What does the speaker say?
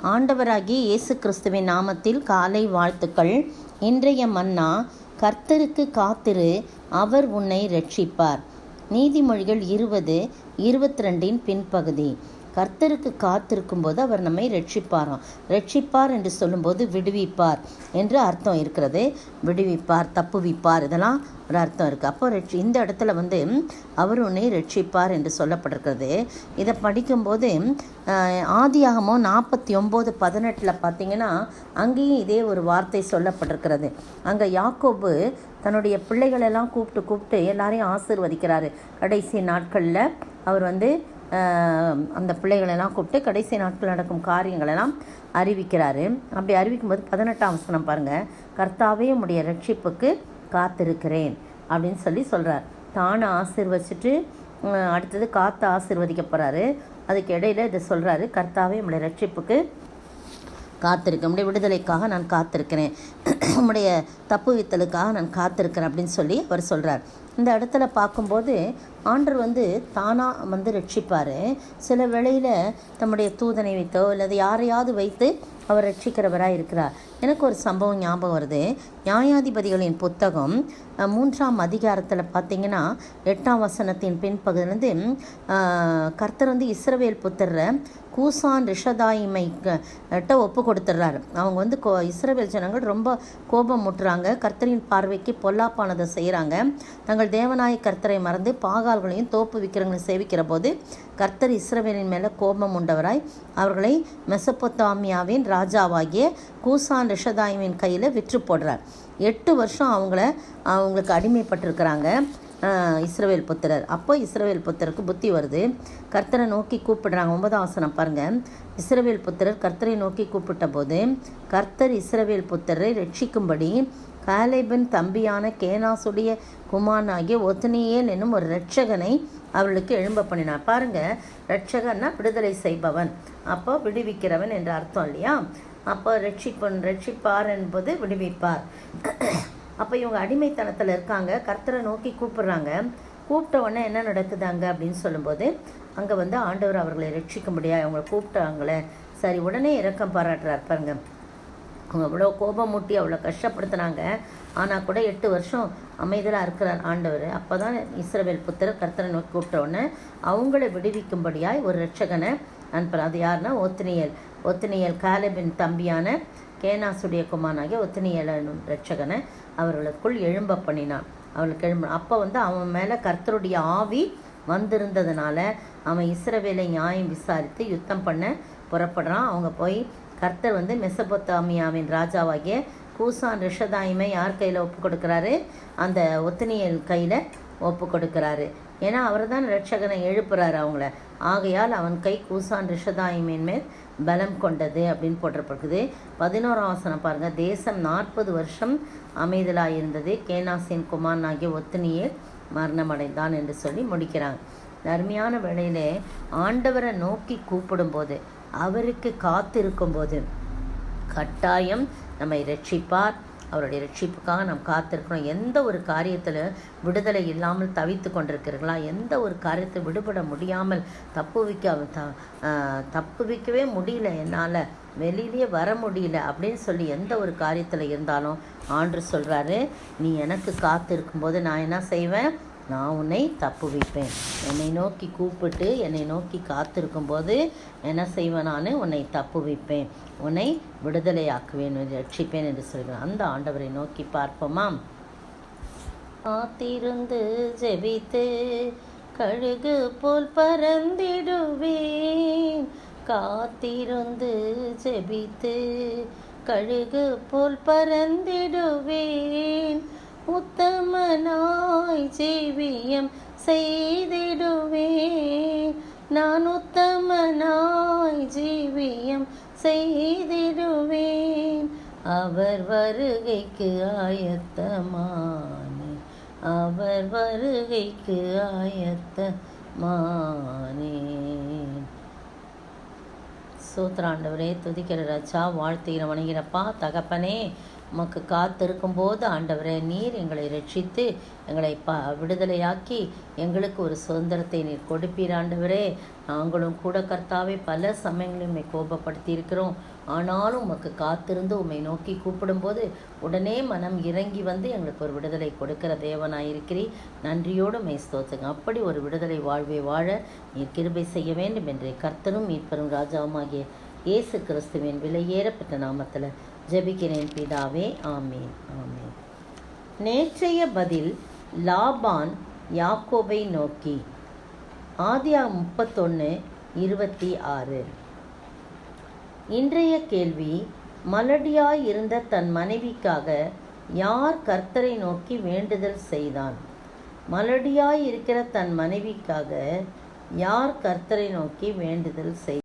ஆண்டவராகிய இயேசு கிறிஸ்துவின் நாமத்தில் காலை வாழ்த்துக்கள். இன்றைய மன்னா, கர்த்தருக்கு காத்திரு, அவர் உன்னை ரட்சிப்பார். நீதிமொழிகள் 20:22 பின்பகுதி. கர்த்தருக்கு காத்திருக்கும்போது அவர் நம்மை ரட்சிப்பாராம். ரட்சிப்பார் என்று சொல்லும்போது விடுவிப்பார் என்று அர்த்தம் இருக்கிறது. விடுவிப்பார், தப்புவிப்பார், இதெல்லாம் ஒரு அர்த்தம் இருக்குது. அப்போ இந்த இடத்துல அவர் உன்னை ரட்சிப்பார் என்று சொல்லப்பட்டிருக்கிறது. இதை படிக்கும்போது ஆதியாகமம் 49:18 பார்த்தீங்கன்னா அங்கேயும் இதே ஒரு வார்த்தை சொல்லப்பட்டிருக்கிறது. அங்கே யாக்கோபு தன்னுடைய பிள்ளைகளெல்லாம் கூப்பிட்டு எல்லாரையும் ஆசீர்வதிக்கிறாரு. கடைசி நாட்களில் அவர் அந்த பிள்ளைகளெல்லாம் கூப்பிட்டு கடைசி நாட்கள் நடக்கும் காரியங்களெல்லாம் அறிவிக்கிறாரு. அப்படி அறிவிக்கும்போது 18ஆம் வசனம் பாருங்கள். கர்த்தாவே உம்முடைய ரட்சிப்புக்கு காத்திருக்கிறேன் அப்படின்னு சொல்கிறார். தானை ஆசீர்வச்சிட்டு அடுத்தது காத்து ஆசீர்வதிக்க போகிறாரு. அதுக்கு இடையில இதை சொல்கிறாரு, கர்த்தாவே உம்முடைய ரட்சிப்புக்கு காத்திருக்கேன், உம்முடைய விடுதலைக்காக நான் காத்திருக்கிறேன், உம்முடைய தப்புவித்தலுக்காக நான் காத்திருக்கிறேன் அப்படின்னு சொல்லி அவர் சொல்கிறார். இந்த இடத்துல பார்க்கும்போது ஆண்டவர் தானாக ரட்சிப்பார். சில வேளையில் தம்முடைய தூதனை வைத்தோ அல்லது யாரையாவது வைத்து அவர் ரட்சிக்கிறவராக இருக்கிறார். எனக்கு ஒரு சம்பவம் ஞாபகம் வருது. நியாயாதிபதிகளின் புத்தகம் 3ஆம் அதிகாரத்தில் பார்த்தீங்கன்னா 8ஆம் வசனத்தின் பின்பகுதியிலிருந்து கர்த்தர் இஸ்ரவேல் புத்திர கூசான் ரிஷதாயிமை ஒப்பு கொடுத்துட்றாரு. அவங்க இஸ்ரவேல் ஜனங்கள் ரொம்ப கோபம் முட்டுறாங்க. கர்த்தரின் பார்வைக்கு பொல்லாப்பானதை செய்கிறாங்க. தங்கள் தேவனாய கர்த்தரை மறந்து பாகால்களையும் தோப்பு விக்கிரங்களையும் சேவிக்கிற போது கர்த்தர் இஸ்ரவேலின் மேலே கோபம் உண்டவராய் அவர்களை மெசொப்பொத்தாமியாவின் ராஜாவாகிய கூசான் ரிஷதாயிமின் கையில் விற்று போடுறார். 8 வருஷம் அவங்களுக்கு அடிமைப்பட்டிருக்கிறாங்க இஸ்ரவேல் புத்திரர். அப்போ இஸ்ரவேல் புத்திரருக்கு புத்தி வருது. கர்த்தரை நோக்கி கூப்பிடுறாங்க. 9ஆம் வசனம் பாருங்கள். இஸ்ரவேல் புத்திரர் கர்த்தரை நோக்கி கூப்பிட்ட போது கர்த்தர் இஸ்ரவேல் புத்திரரை ரட்சிக்கும்படி காலேபின் தம்பியான கேனாசுடைய குமாரனாகிய ஒத்னியேல் என்னும் ஒரு இரட்சகனை அவர்களுக்கு எழும்ப பண்ணினார். பாருங்கள், இரட்சகன்னா விடுதலை செய்பவன், அப்போ விடுவிக்கிறவன் என்ற அர்த்தம் இல்லையா? அப்போ ரட்சிப்பார் என்பது விடுவிப்பார். அப்போ இவங்க அடிமைத்தனத்தில் இருக்காங்க. கர்த்தரை நோக்கி கூப்பிடுறாங்க. கூப்பிட்ட உடனே என்ன நடக்குதாங்க அப்படின்னு சொல்லும்போது அங்கே ஆண்டவர் அவர்களை ரட்சிக்கும்படியா அவங்களை கூப்பிட்டாங்களே. சரி, உடனே இரக்கம் பாராட்டுறார். பாருங்க, அவங்க அவ்வளோ கோபம் மூட்டி அவ்வளோ கஷ்டப்படுத்தினாங்க. ஆனால் கூட 8 வருஷம் அமைதலாக இருக்கிறார் ஆண்டவர். அப்போ தான் இஸ்ரவேல் புத்திரர் கர்த்தரை நோக்கி கூப்பிட்ட உடனே அவங்களை விடுவிக்கும்படியாய் ஒரு இரட்சகனை அனுப்புகிறார். அது யாருன்னா ஒத்னியேல் காலேபின் தம்பியான கேனாசுடைய குமாரனாகிய ஒத்னியேல் என்னும் இரட்சகனை அவர்களுக்குள் எழும்ப பண்ணினான். அவளுக்கு அப்போ அவன் மேலே கர்த்தருடைய ஆவி வந்திருந்ததுனால அவன் இஸ்ரவேலை நியாயம் விசாரித்து யுத்தம் பண்ண புறப்படுறான். அவங்க போய் கர்த்தர் மெசொப்பொத்தாமியாவின் ராஜாவாகிய கூசான் ரிஷதாயிமை யார் கையில் ஒப்பு கொடுக்குறாரு? அந்த ஒத்னியேல் கையில் ஒப்பு கொடுக்குறாரு. ஏன்னா அவர் தான் இரட்சகனை எழுப்புறாரு அவங்கள. ஆகையால் அவன் கை கூசான் ரிஷதாயிமின் மேல் பலம் கொண்டது அப்படின்னு போட்டிருப்பஇருக்குது. 11ஆம் வசனம் பாருங்கள். தேசம் 40 வருஷம் அமைதலாக இருந்தது. கேனாசின் குமாரனாகிய ஒத்னியேல் மரணமடைந்தான் என்று சொல்லி முடிக்கிறாங்க. அருமையான வேளையிலே ஆண்டவரை நோக்கி கூப்பிடும்போது, அவருக்கு காத்திருக்கும்போது கட்டாயம் நம்மை ரட்சிப்பார். அவருடைய ரட்சிப்புக்காக நாம் காத்திருக்கிறோம். எந்த ஒரு காரியத்தில் விடுதலை இல்லாமல் தவித்து கொண்டிருக்கிறீர்களா? எந்த ஒரு காரியத்தை விடுபட முடியாமல் தப்புவிக்கவே முடியல, என்னால் வெளியிலேயே வர முடியல அப்படின்னு சொல்லி எந்த ஒரு காரியத்தில் இருந்தாலும் ஆண்டவர் சொல்கிறாரு, நீ எனக்கு காத்திருக்கும்போது நான் என்ன செய்வேன்? நான் உன்னை தப்புவிப்பேன். என்னை நோக்கி கூப்பிட்டு என்னை நோக்கி காத்திருக்கும்போது என்ன செய்வேன்? நான் உன்னை தப்புவிப்பேன், உன்னை விடுதலையாக்குவேன், ரட்சிப்பேன் என்று சொல்கிறேன். அந்த ஆண்டவரை நோக்கி பார்ப்போமா? காத்திருந்து ஜெபித்து கழுகு போல் பறந்திடுவேன். காத்திருந்து ஜெபித்து கழுகு போல் பறந்திடுவேன். உத்தமனாய் ஜீவியம் செய்திடுவேன். நான் உத்தமனாய் ஜீவியம் செய்திடுவேன். அவர் வருகைக்கு ஆயத்தமானேன், அவர் வருகைக்கு ஆயத்தமானேன். சூத்திராண்டவரே, துதிக்கிற ராஜா, வாழ்த்துகிற வணங்கிறப்பா தகப்பனே, உமக்கு காத்திருக்கும் போது ஆண்டவரே, நீர் எங்களை ரட்சித்து எங்களை விடுதலையாக்கி எங்களுக்கு ஒரு சுதந்திரத்தை நீர் கொடுப்பீர் ஆண்டவரே. நாங்களும் கூட கர்த்தாவே பல சமயங்களில் உம்மை கோபப்படுத்தி இருக்கிறோம். ஆனாலும் உமக்கு காத்திருந்து உம்மை நோக்கி கூப்பிடும்போது உடனே மனம் இறங்கி வந்து எங்களுக்கு ஒரு விடுதலை கொடுக்கிற தேவனாயிருக்கிறீர். நன்றியோடு உம்மை ஸ்தோத்திரங்க. அப்படி ஒரு விடுதலை வாழ்வை வாழ நீர் கிருபை செய்ய வேண்டும் என்று கர்த்தரும் மீட்பரும் ராஜாவுமாகிய இயேசு கிறிஸ்துவின் விலையேறப்பட்ட நாமத்தில் ஜெபிக்கிறேன் பிதாவே. ஆமீன், ஆமீன். நேற்றைய பதில் லாபான் யாக்கோபை நோக்கி. ஆதியாகமம் 31:26. இன்றைய கேள்வி, மலடியாய் இருந்த தன் மனைவிக்காக யார் கர்த்தரை நோக்கி வேண்டுதல் செய்தான்? மலடியாய் இருக்கிற தன் மனைவிக்காக யார் கர்த்தரை நோக்கி வேண்டுதல் செய்தான்?